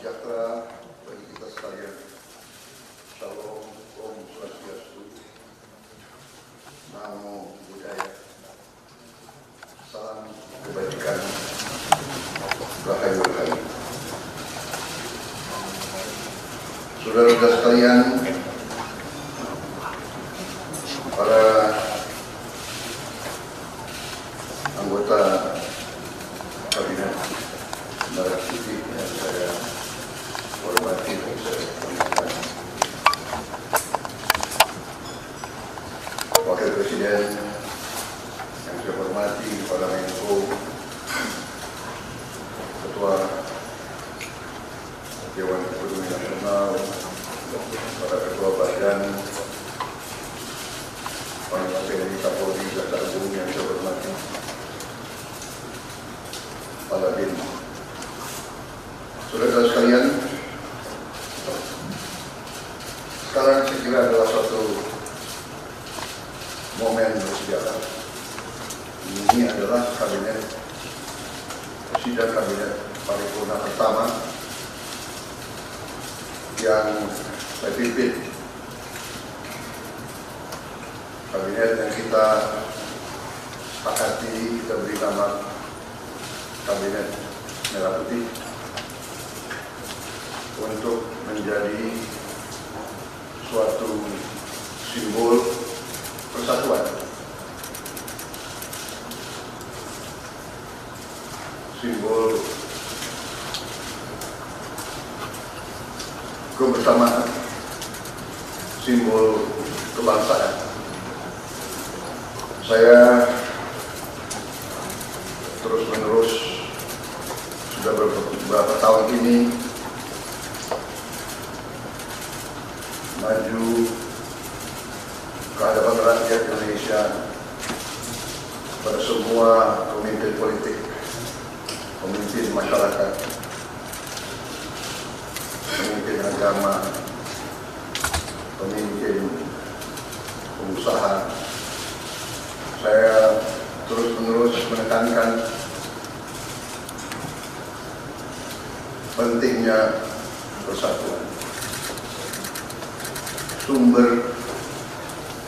sejahtera bagi kita sekalian. Shalom, Om Swastiastu, Namo Buddhaya, salam kebajikan, Rahayu Rahayu. Saudara-saudara sekalian, para anggota kabinet Merah Putih yang saya hormati dan saya hormati, Wakil Presiden yang saya hormati, para Menko, Ketua Dewan Ekonomi Nasional, para Ketua Badan, Panglima TNI, Kapolri, Jaksa Agung yang saya hormati, para BIN. Saudara-saudara sekalian, sekarang saya kira adalah suatu momen bersejarah. Ini adalah sidang kabinet paripurna pertama yang saya pimpin. Kabinet yang kita sepakati, kita beri nama Kabinet Merah Putih untuk menjadi suatu simbol persatuan, simbol kebersamaan, simbol kebangsaan. Saya terus-menerus sudah beberapa tahun ini maju ke hadapan rakyat Indonesia, pada semua pemimpin politik, pemimpin masyarakat, pemimpin agama, pemimpin pengusaha. Saya terus-menerus menekankan pentingnya persatuan. Sumber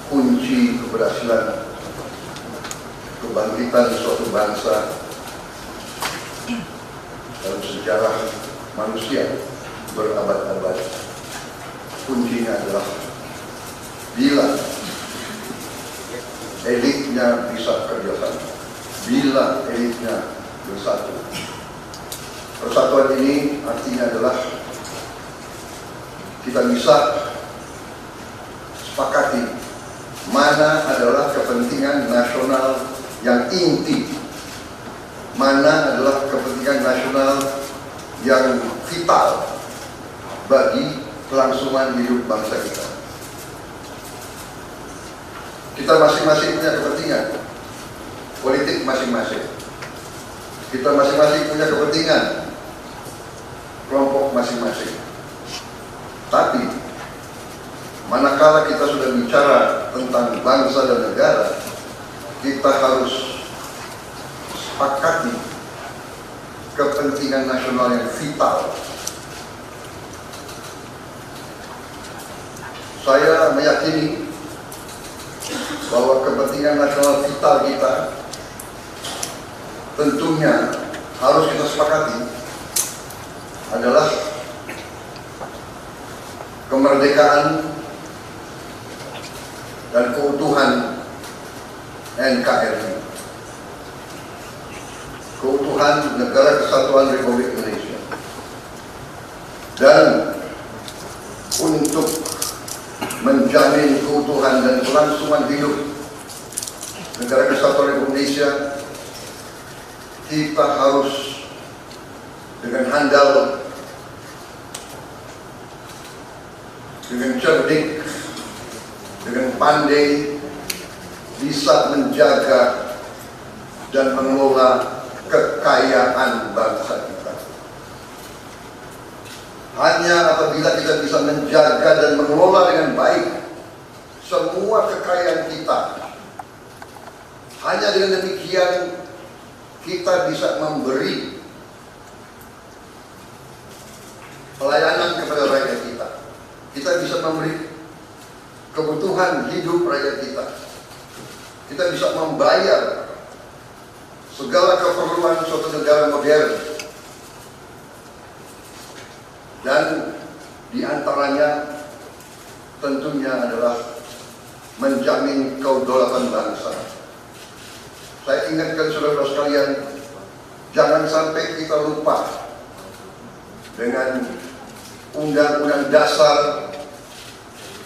kunci keberhasilan kebangkitan suatu bangsa dalam sejarah manusia berabad-abad, kuncinya adalah bila elitnya bisa kerjasama, bila elitnya bersatu. Persatuan ini artinya adalah kita bisa sepakati mana adalah kepentingan nasional yang inti, mana adalah kepentingan nasional yang vital bagi kelangsungan hidup bangsa kita. Kita masing-masing punya kepentingan politik masing-masing. Kita masing-masing punya kepentingan kelompok masing-masing. Tapi manakala kita sudah bicara tentang bangsa dan negara, kita harus sepakati kepentingan nasional yang vital. Saya meyakini bahwa kepentingan nasional vital kita tentunya harus kita sepakati adalah kemerdekaan dan keutuhan NKRI, keutuhan Negara Kesatuan Republik Indonesia. Dan untuk menjamin keutuhan dan kelangsungan hidup Negara Kesatuan Republik Indonesia, kita harus dengan handal, dengan cerdik, dengan pandai bisa menjaga dan mengelola kekayaan bangsa kita. Hanya apabila kita bisa menjaga dan mengelola dengan baik semua kekayaan kita, hanya dengan demikian kita bisa memberi pelayanan kepada rakyat kita. Kita bisa memberi kebutuhan hidup rakyat kita. Kita bisa membayar segala keperluan suatu negara modern. Dan diantaranya tentunya adalah menjamin kedaulatan bangsa. Saya ingatkan saudara-saudara sekalian, jangan sampai kita lupa dengan Undang-Undang Dasar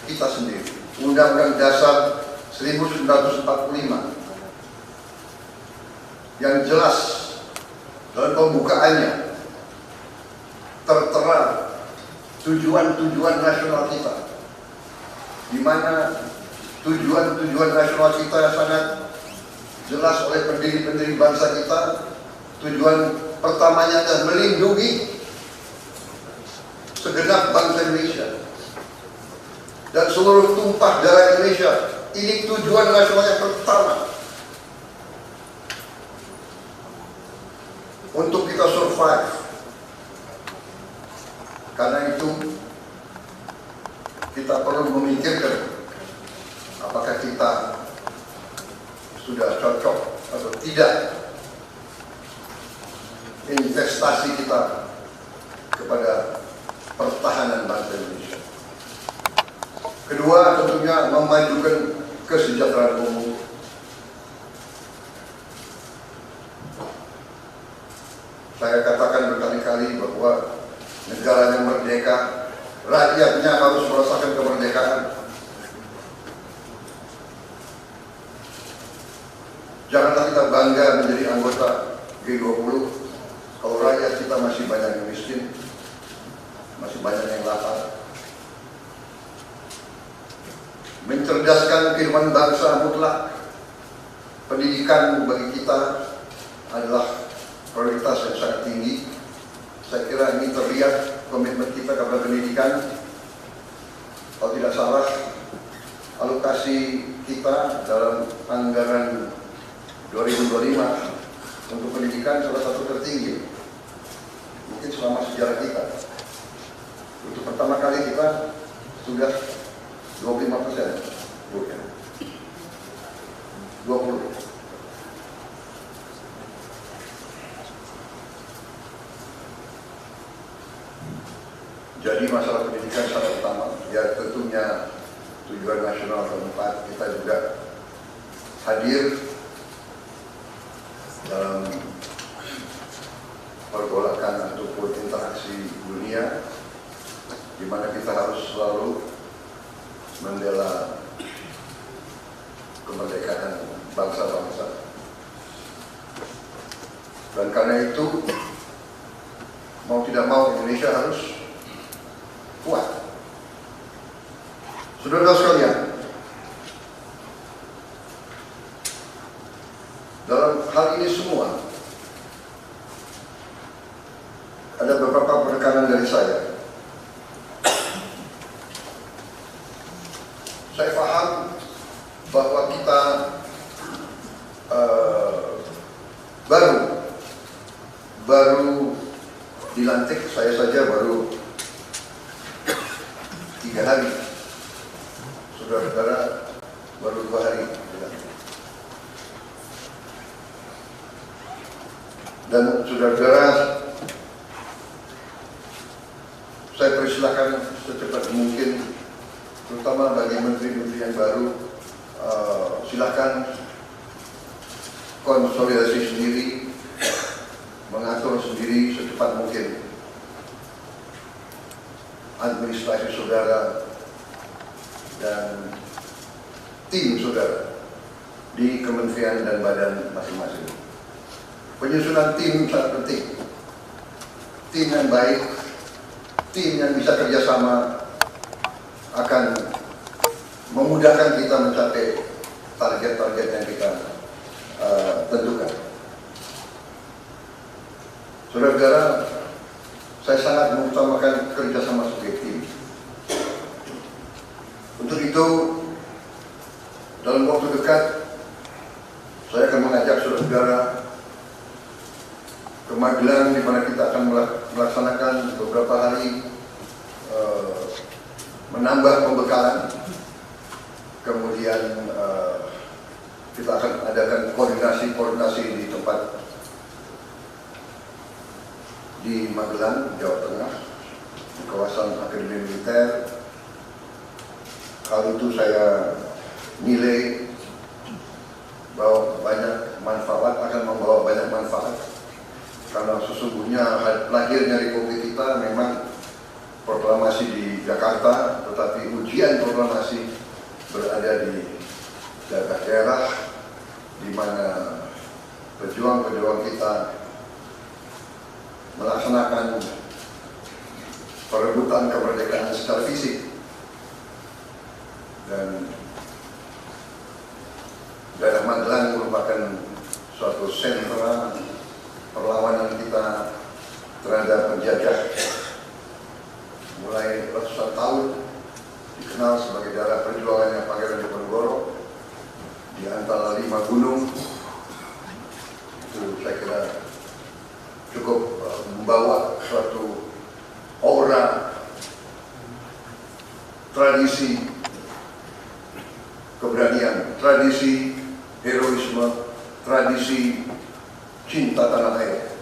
kita sendiri, Undang-Undang Dasar 1945, yang jelas dalam pembukaannya tertera tujuan-tujuan nasional kita, di mana tujuan-tujuan nasional kita sangat jelas oleh pendiri-pendiri bangsa kita. Tujuan pertamanya adalah melindungi segenap bangsa Indonesia dan seluruh tumpah darah Indonesia. Ini tujuan nasional yang pertama. Untuk kita survive. Karena itu kita perlu memikirkan apakah kita sudah cocok atau tidak investasi kita kepada pertahanan bangsa Indonesia. Kedua, tentunya memajukan kesejahteraan umum. Saya katakan berkali-kali bahwa negara yang merdeka, rakyatnya harus merasakan kemerdekaan. Janganlah kita bangga menjadi anggota G20 kalau rakyat kita masih banyak yang miskin, masih banyak yang lapar. Mencerdaskan kehidupan bangsa mutlak. Pendidikan bagi kita adalah prioritas yang sangat tinggi. Saya kira ini terlihat komitmen kita kepada pendidikan. Kalau tidak salah, alokasi kita dalam anggaran 2025 untuk pendidikan salah satu tertinggi mungkin selama sejarah kita. Untuk pertama kali kita sudah 25%, 20. Jadi masalah pendidikan sangat utama. Ya tentunya tujuan nasional keempat, kita juga hadir dalam pergolakan ataupun interaksi dunia, di mana kita harus selalu membela kemerdekaan bangsa-bangsa. Dan karena itu, mau tidak mau Indonesia harus kuat. Saudara sekalian, dalam hal ini semua ada beberapa penekanan dari saya. Saya paham bahwa kita baru dilantik, saya saja baru 3 hari, saudara-saudara baru 2 hari dilantik. Dan saudara-saudara, saya persilakan secepat mungkin, terutama bagi menteri-menteri yang baru, silakan konsolidasi sendiri, mengatur sendiri secepat mungkin administrasi saudara dan tim saudara di kementerian dan badan masing-masing. Penyusunan tim sangat penting. Tim yang baik, tim yang bisa kerjasama akan memudahkan kita mencapai target-target yang kita tentukan. Saudara-saudara, saya sangat mengutamakan kerjasama sebagai tim. Untuk itu, dalam waktu dekat, saya akan mengajak saudara-saudara ke Magelang, di mana kita akan melaksanakan beberapa hari menambah pembekalan, kemudian kita akan adakan koordinasi di tempat di Magelang, Jawa Tengah, di kawasan Akademi Militer. Hal itu saya nilai bahwa akan membawa banyak manfaat, karena sesungguhnya lahirnya Republik kita memang proklamasi di Jakarta, tetapi ujian proklamasi berada di daerah-daerah di mana pejuang-pejuang kita melaksanakan perebutan kemerdekaan secara fisik, dan daerah Magelang merupakan suatu sentra perlawanan kita terhadap penjajah. Mulai ratusan tahun dikenal sebagai daerah perjuangannya Pangeran Diponegoro di antara 5 gunung. Itu saya kira cukup membawa suatu aura tradisi keberanian, tradisi heroisme, tradisi cinta tanah air.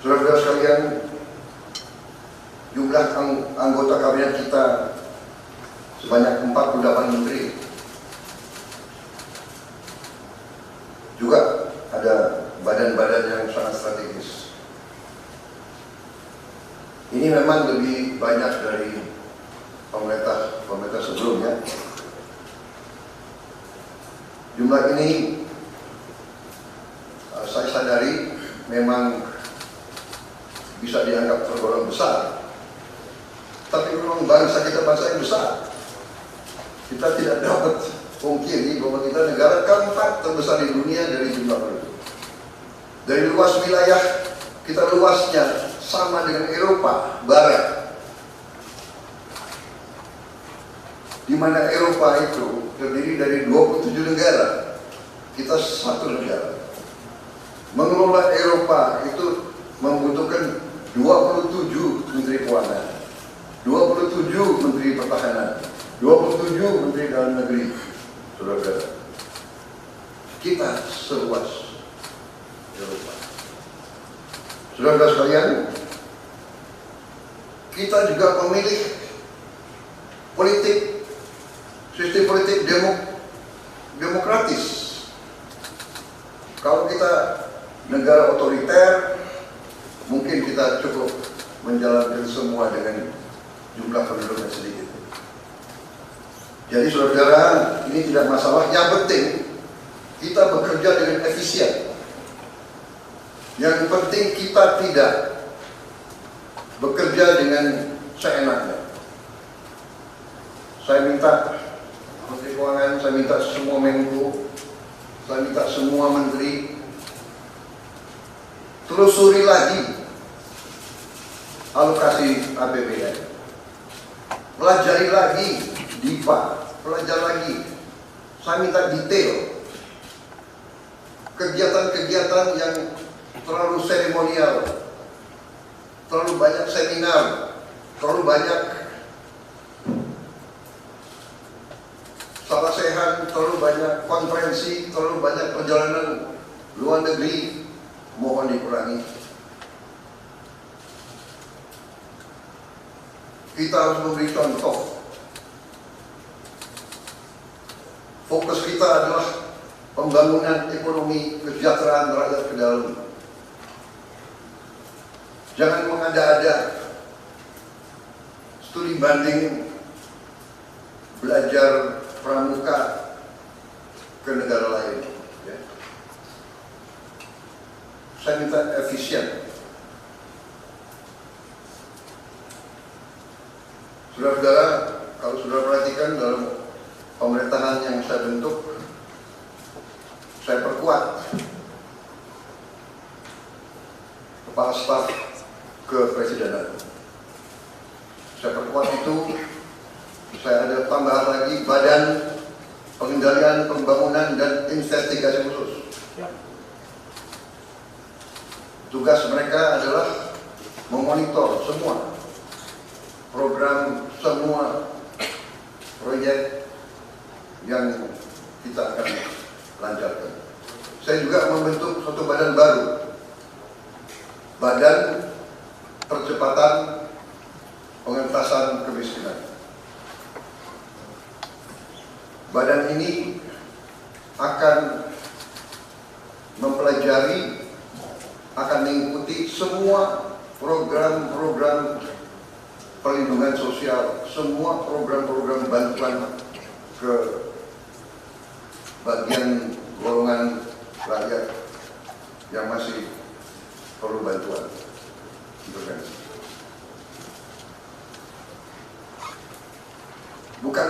Saudara-saudara sekalian, jumlah anggota kabinet kita sebanyak 48 menteri. Juga ada badan-badan yang sangat strategis. Ini memang lebih banyak dari pemerintah sebelumnya. Jumlah ini saya sadari memang bisa dianggap tergolong besar, tapi memang bangsa kita bangsa yang besar. Kita tidak dapat pungkiri bahwa kita negara keempat terbesar di dunia dari jumlah penduduk. Dari luas wilayah kita, luasnya sama dengan Eropa Barat, di mana Eropa itu terdiri dari 27 negara, kita satu negara. Mengelola Eropa itu membutuhkan 27 menteri keuangan, 27 menteri pertahanan, 27 menteri dalam negeri. Saudara-saudara, kita seluas Eropa. Saudara-saudara sekalian, kita juga memilih sistem politik demokratis. Kalau kita negara otoriter, mungkin kita cukup menjalankan semua dengan jumlah penduduk yang sedikit. Jadi saudara-saudara, ini tidak masalah. Yang penting kita bekerja dengan efisien. Yang penting kita tidak bekerja dengan seenaknya. Saya minta Menteri Keuangan, saya minta semua Menko, saya minta semua menteri telusuri lagi alokasi APBN, pelajari lagi DIPA, pelajari lagi. Saya minta detail kegiatan-kegiatan yang terlalu seremonial, terlalu banyak seminar, terlalu banyak salah sehat, terlalu banyak konferensi, terlalu banyak perjalanan luar negeri, mohon dikurangi. Kita harus memberi contoh. Fokus kita adalah pembangunan ekonomi, kesejahteraan rakyat ke dalam. Jangan mengada-ada studi banding belajar pramuka ke negara lain. Ya. Saya minta efisien. Saudara-saudara, kalau saudara perhatikan dalam pemerintahan yang saya bentuk, saya perkuat kepala staf kepresidenan. Saya perkuat itu. Saya ada tambahan lagi Badan Pengendalian Pembangunan dan Investigasi Khusus. Tugas mereka adalah memonitor semua program semua proyek yang kita akan lancarkan. Saya juga membentuk suatu badan baru, Badan Percepatan Pengentasan Kemiskinan. Badan ini akan mempelajari, akan mengikuti semua program-program perlindungan sosial, semua program-program bantuan ke bagian golongan rakyat yang masih perlu bantuan. Bukan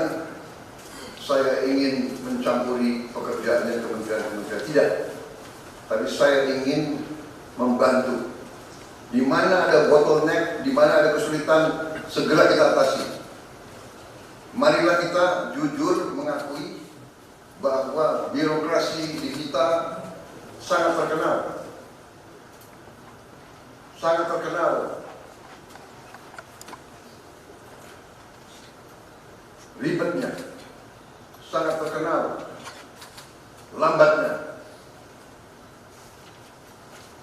saya ingin mencampuri pekerjaannya kementerian-kementerian, tidak. Tapi saya ingin membantu. Di mana ada bottleneck, di mana ada kesulitan, segera kita atasi. Marilah kita jujur mengakui bahwa birokrasi di kita sangat terkenal. Sangat terkenal. Ribetnya. Sangat terkenal. Lambatnya.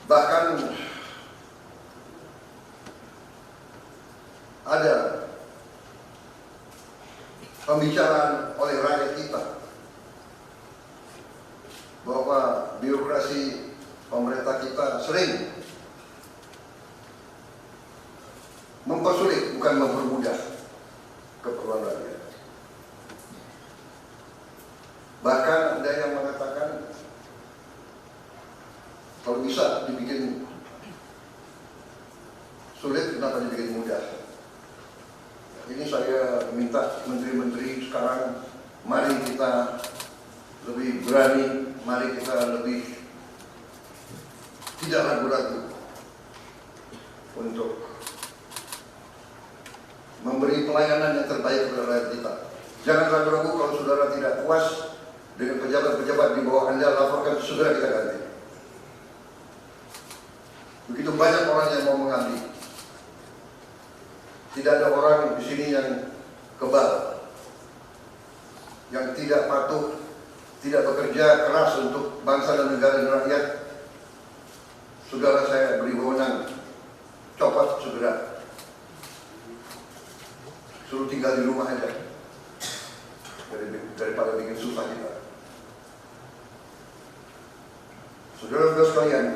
Bahkan ada pembicaraan oleh rakyat kita bahwa birokrasi pemerintah kita sering mempersulit, bukan mempermudah keperluan rakyat. Bahkan ada yang mengatakan kalau bisa dibikin sulit, kenapa dibikin mudah? Ini saya minta menteri-menteri sekarang, mari kita lebih berani, mari kita lebih tidak ragu-ragu untuk memberi pelayanan yang terbaik kepada rakyat kita. Jangan ragu-ragu kalau saudara tidak puas dengan pejabat-pejabat di bawah Anda, laporkan, segera kita ganti. Begitu banyak orang yang mau mengabdi. Tidak ada orang di sini yang kebal, yang tidak patuh, tidak bekerja keras untuk bangsa dan negara dan rakyat. Saudara saya beri wewenang, copot segera. Suruh tinggal di rumah aja, daripada bikin susah kita. Saudara-saudara sekalian,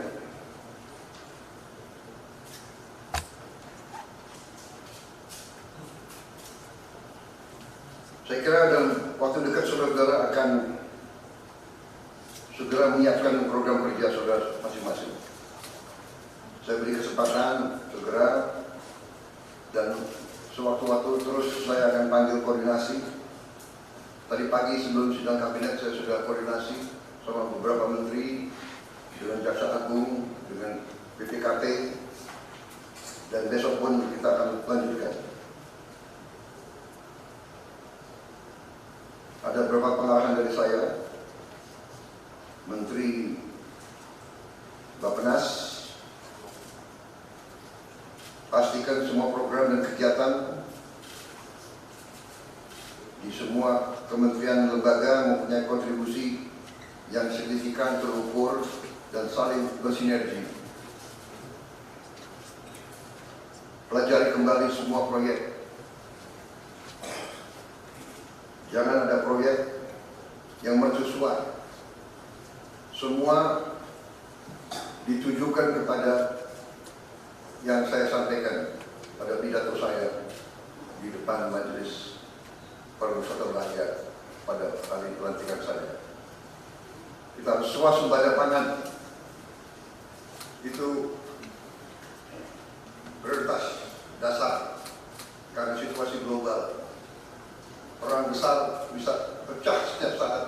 saya kira dalam waktu dekat saudara-saudara akan segera menyiapkan program kerja saudara masing-masing. Saya beri kesempatan segera, dan sewaktu-waktu terus saya akan panggil koordinasi. Tadi pagi sebelum sidang kabinet saya sudah koordinasi sama beberapa menteri, dengan Jaksa Agung, dengan BPKP, dan besok pun kita akan lanjutkan. Ada beberapa pengarahan dari saya, Menteri Bappenas, pastikan semua program dan kegiatan di semua kementerian lembaga mempunyai kontribusi yang signifikan, terukur, dan saling bersinergi. Pelajari kembali semua proyek. Jangan ada proyek yang mercusuar. Semua ditujukan kepada yang saya sampaikan pada pidato saya di depan Majelis Permusyawaratan Rakyat pada kali pelantikan saya. Kita harus swasembada pangan. Itu prioritas dasar karena situasi global. Perang besar bisa pecah setiap saat.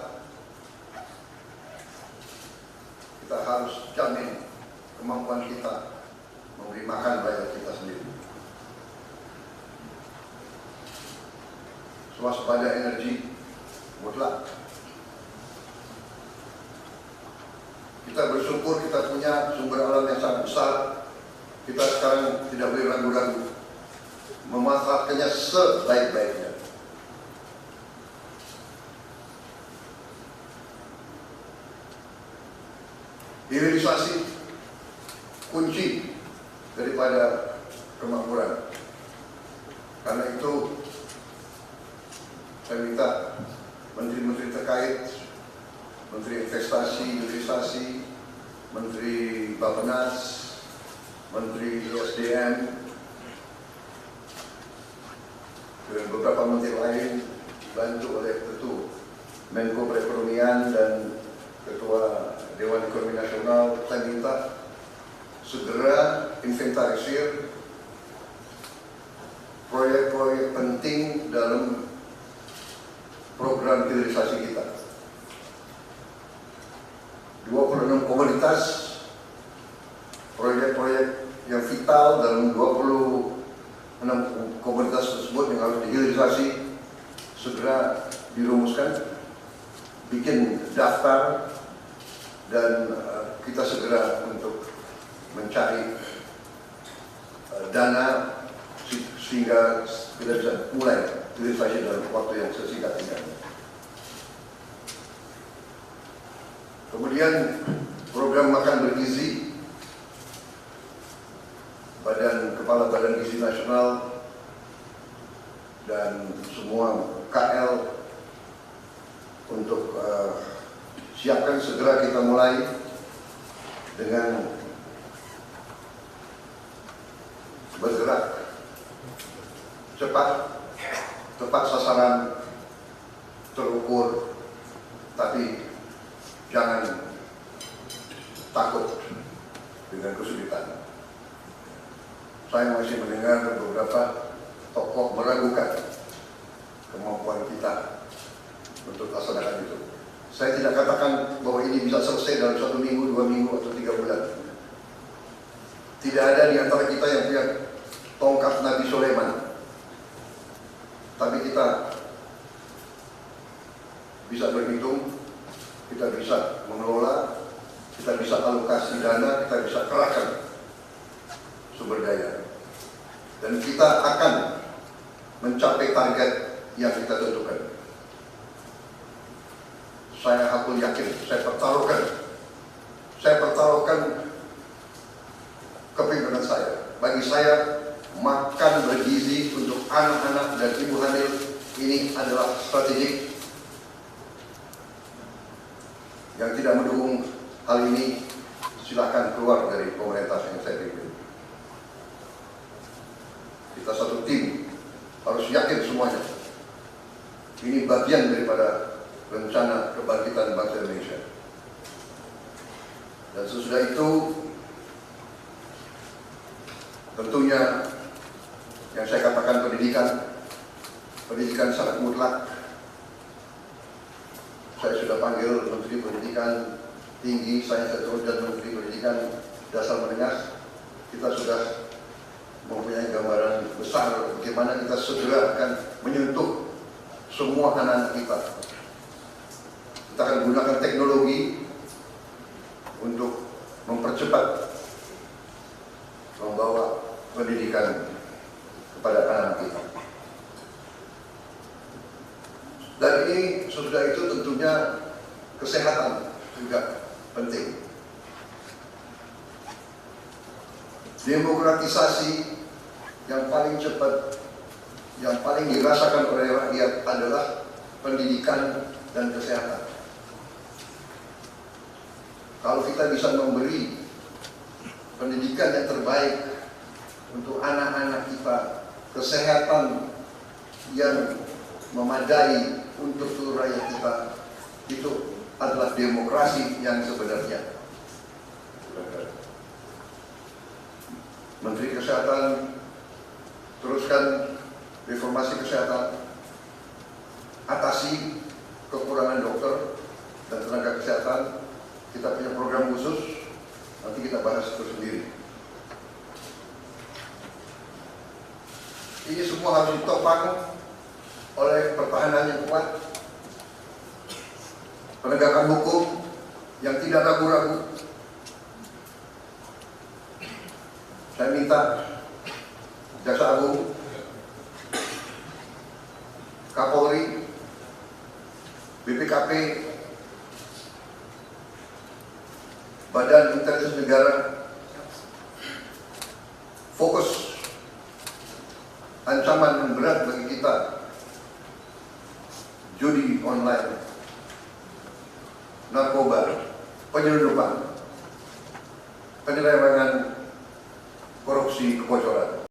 Kita harus jamin kemampuan kita memberi makan rakyat kita sendiri. Swasembada energi mutlak. Kita bersyukur kita punya sumber alam yang sangat besar. Kita sekarang tidak boleh ragu-ragu. memanfaatkannya sebaik-baiknya. Hilirisasi kunci daripada kemakmuran. Karena itu saya minta menteri-menteri terkait, Menteri Investasi, Hilirisasi, Menteri Bappenas, Menteri SDM, dan beberapa menteri lain dibantu oleh Ketua Menko Perekonomian dan Ketua Dewan Ekonomi Nasional. Saya minta segera inventarisir proyek-proyek penting dalam program hilirisasi kita. 26 komoditas, proyek-proyek yang vital dalam 26 komoditas tersebut yang harus dihilirisasi segera dirumuskan, bikin daftar, dan kita segera untuk mencari dana sehingga kita bisa mulai hilirisasi dalam waktu yang sesingkat-singkatnya. Kemudian program makan bergizi, Kepala Badan Gizi Nasional dan semua KL untuk siapkan segera kita mulai dengan bergerak cepat, tepat sasaran, terukur, tapi jangan takut dengan kesulitan. Saya masih mendengar beberapa tokoh meragukan kemampuan kita untuk laksanakan itu. Saya tidak katakan bahwa ini bisa selesai dalam 1 minggu, 2 minggu, atau 3 bulan. Tidak ada di antara kita yang punya tongkat Nabi Sulaiman. Tapi kita bisa berhitung, kita bisa mengelola, kita bisa alokasi dana, kita bisa kerahkan sumber daya, dan kita akan mencapai target yang kita tentukan. Saya hakul yakin, saya pertaruhkan kepimpinan saya. Bagi saya, makan bergizi untuk anak-anak dan ibu hamil ini adalah strategik. Yang tidak mendukung hal ini silakan keluar dari pemerintah yang saya pimpin. Kita satu tim, harus yakin semuanya. Ini bagian daripada rencana kebangkitan bangsa Indonesia. Dan sesudah itu, tentunya yang saya katakan pendidikan sangat mutlak. Saya sudah panggil Menteri Pendidikan Tinggi, saya dan Menteri Pendidikan Dasar Menengah. Kita sudah mempunyai gambaran besar bagaimana kita segera akan menyentuh semua anak-anak kita. Kita akan gunakan teknologi untuk mempercepat membawa pendidikan kepada anak-anak kita. Dan ini sudah itu tentunya kesehatan juga penting. Demokratisasi yang paling cepat, yang paling dirasakan oleh rakyat adalah pendidikan dan kesehatan. Kalau kita bisa memberi pendidikan yang terbaik untuk anak-anak kita, kesehatan yang memadai untuk seluruh rakyat kita, itu adalah demokrasi yang sebenarnya. Menteri Kesehatan teruskan reformasi kesehatan, atasi kekurangan dokter dan tenaga kesehatan. Kita punya program khusus, nanti kita bahas itu sendiri. Ini semua harus ditopang oleh pertahanan yang kuat, penegakan hukum yang tidak ragu-ragu. Saya minta Jaksa Agung Kapolri, BPKP, Badan Intelijen Negara fokus ancaman yang berat bagi kita, judi online, narkoba, penyelundupan, penyelewengan, korupsi, kebocoran.